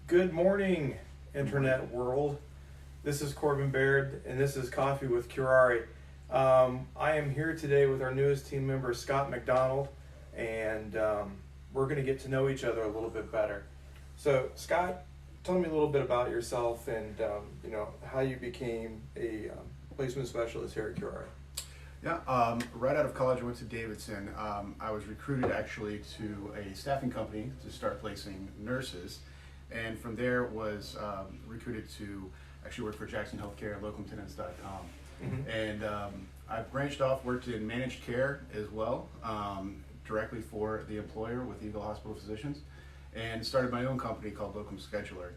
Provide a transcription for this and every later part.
Good morning, Internet world. This is Corbin Baird, and this is Coffee with Curare. I am here today with our newest team member, Scott McDonald, and we're going to get to know each other a little bit better. So, Scott, tell me a little bit about yourself and how you became a placement specialist here at Curare. Yeah, right out of college, I went to Davidson. I was recruited actually to a staffing company to start placing nurses, and from there was recruited to actually work for Jackson Healthcare, locumtenants.com. Mm-hmm. And I branched off, worked in managed care as well, directly for the employer with Eagle Hospital Physicians, and started my own company called Locum Scheduler.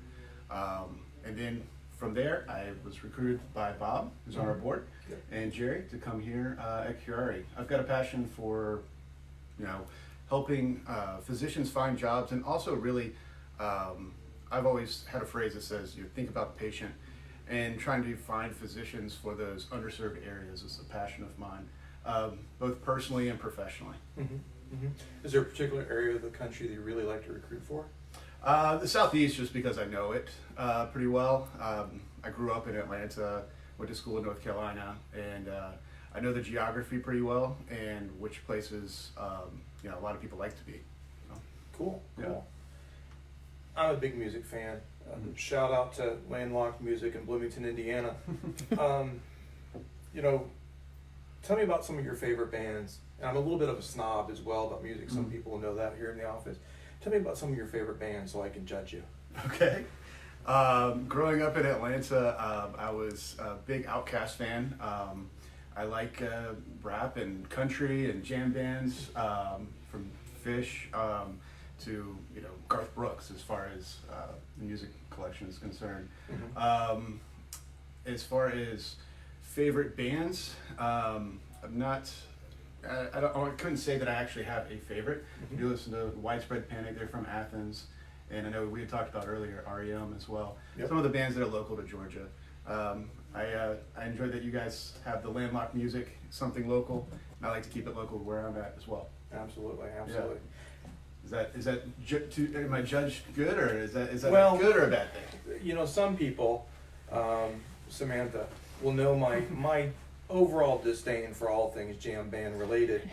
And then from there, I was recruited by Bob, who's on our board, Yep. and Jerry to come here at Curare. I've got a passion for, helping physicians find jobs, and also really, I've always had a phrase that says, think about the patient, and trying to find physicians for those underserved areas is a passion of mine, both personally and professionally. Mm-hmm. Mm-hmm. Is there a particular area of the country that you really like to recruit for? The Southeast, just because I know it pretty well. I grew up in Atlanta, went to school in North Carolina, and I know the geography pretty well and which places a lot of people like to be. So, Cool. yeah. I'm a big music fan. Shout out to Landlocked Music in Bloomington, Indiana. Tell me about some of your favorite bands. And I'm a little bit of a snob as well about music. Some people know that here in the office. Tell me about some of your favorite bands so I can judge you. Okay. Growing up in Atlanta, I was a big Outkast fan. I like rap and country and jam bands, from Fish to Garth Brooks as far as the music collection is concerned. Mm-hmm. As far as favorite bands, I'm not. I couldn't say that I actually have a favorite. Mm-hmm. I do listen to Widespread Panic. They're from Athens, and I know we had talked about earlier REM as well. Yep. Some of the bands that are local to Georgia. I enjoy that you guys have the landlocked music, something local. And I like to keep it local where I'm at as well. Absolutely. Am I judged good, or is that Well, a good or a bad thing? Some people, Samantha, will know my overall disdain for all things jam band related.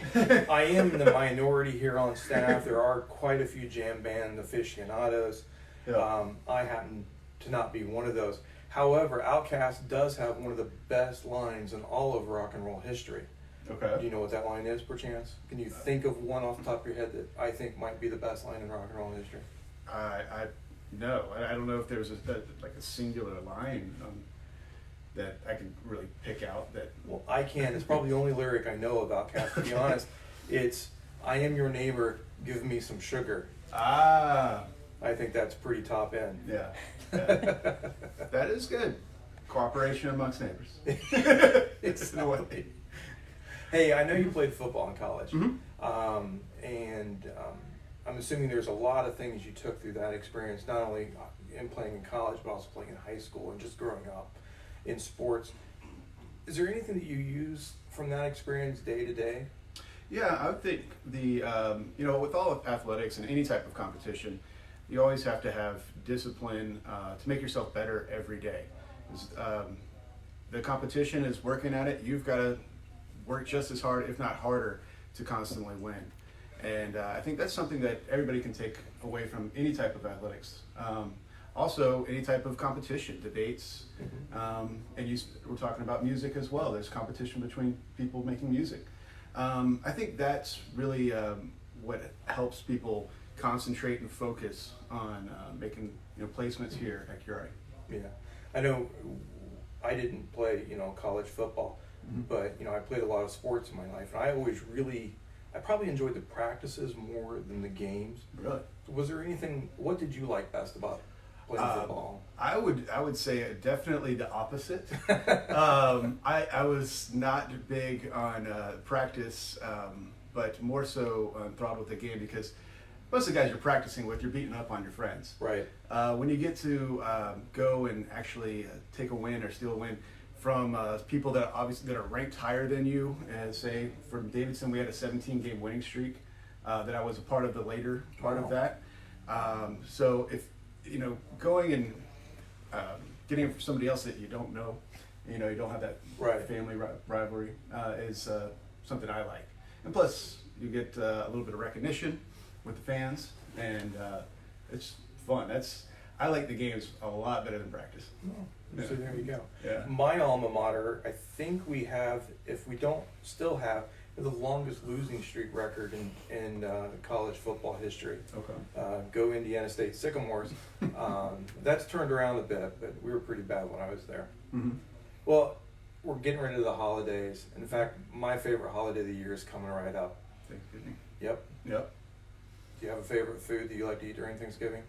I am the minority here on staff. There are quite a few jam band aficionados. Yeah. I happen to not be one of those. However, Outkast does have one of the best lines in all of rock and roll history. Okay. Do you know what that line is, perchance? Can you think of one off the top of your head that I think might be the best line in rock and roll history? No, I don't know if there's a singular line that I can really pick out. That Well, I can. It's probably the only lyric I know of Outkast, to be honest. It's, I am your neighbor, give me some sugar. Ah, I think that's pretty top end. yeah, that is good. Cooperation amongst neighbors. Exactly. Hey, I know you played football in college, Mm-hmm. and I'm assuming there's a lot of things you took through that experience, not only in playing in college, but also playing in high school and just growing up in sports. Is there anything that you use from that experience day to day? Yeah, I would think with all of athletics and any type of competition, you always have to have discipline to make yourself better every day. The competition is working at it. You've got to work just as hard, if not harder, to constantly win. And I think that's something that everybody can take away from any type of athletics. Also, any type of competition, debates, and we're talking about music as well. There's competition between people making music. I think that's really what helps people concentrate and focus on making placements here at Curare. Yeah, I know I didn't play college football, but I played a lot of sports in my life, and I probably enjoyed the practices more than the games. Really? Was there anything? What did you like best about playing football? I would say definitely the opposite. I was not big on practice, but more so enthralled with the game, because most of the guys you're practicing with, you're beating up on your friends. Right. When you get to go and actually take a win or steal a win from people that are ranked higher than you, and say from Davidson we had a 17-game winning streak that I was a part of the later part of that. So going and getting it from somebody else that you don't know, you don't have that Right. family rivalry, is something I like. And plus, you get a little bit of recognition with the fans, and it's fun. I like the games a lot better than practice. Oh, so there you go. Yeah. My alma mater, I think we have, if we don't still have, the longest losing streak record in college football history. Okay. Go Indiana State Sycamores. That's turned around a bit, but we were pretty bad when I was there. Mm-hmm. Well, we're getting ready to the holidays. In fact, my favorite holiday of the year is coming right up. Thanksgiving. Yep. Yep. Do you have a favorite food that you like to eat during Thanksgiving?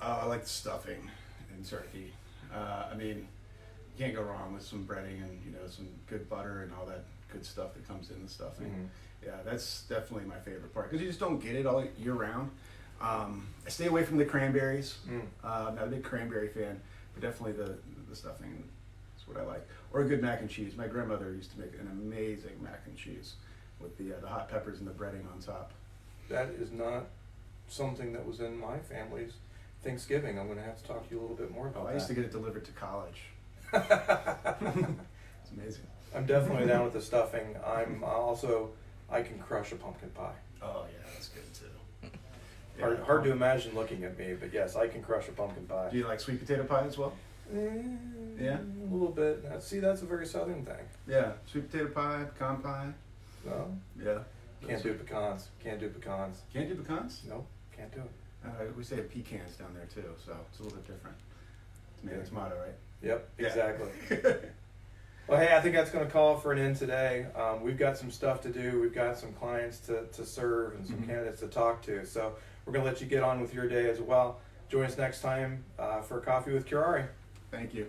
I like the stuffing and turkey. I mean, you can't go wrong with some breading and some good butter and all that good stuff that comes in the stuffing. Mm-hmm. Yeah, that's definitely my favorite part because you just don't get it all year round. I stay away from the cranberries. I'm not a big cranberry fan, but definitely the stuffing is what I like. Or a good mac and cheese. My grandmother used to make an amazing mac and cheese with the hot peppers and the breading on top. That is not something that was in my family's Thanksgiving. I'm going to have to talk to you a little bit more about that. I used to get it delivered to college. It's amazing. I'm definitely down with the stuffing. I can crush a pumpkin pie. Oh yeah, that's good too. Hard to imagine looking at me, but yes, I can crush a pumpkin pie. Do you like sweet potato pie as well? Yeah? A little bit. See, that's a very southern thing. Yeah, sweet potato pie, pecan pie. No, Yeah. can't do pecans. Can't do pecans. Can't do pecans? Nope, can't do it. We say pecans down there too, so it's a little bit different. It's tomato, right? Yep, Yeah. exactly. Well, hey, I think that's going to call for an end today. We've got some stuff to do. We've got some clients to serve and some candidates to talk to. So we're going to let you get on with your day as well. Join us next time for Coffee with Curare. Thank you.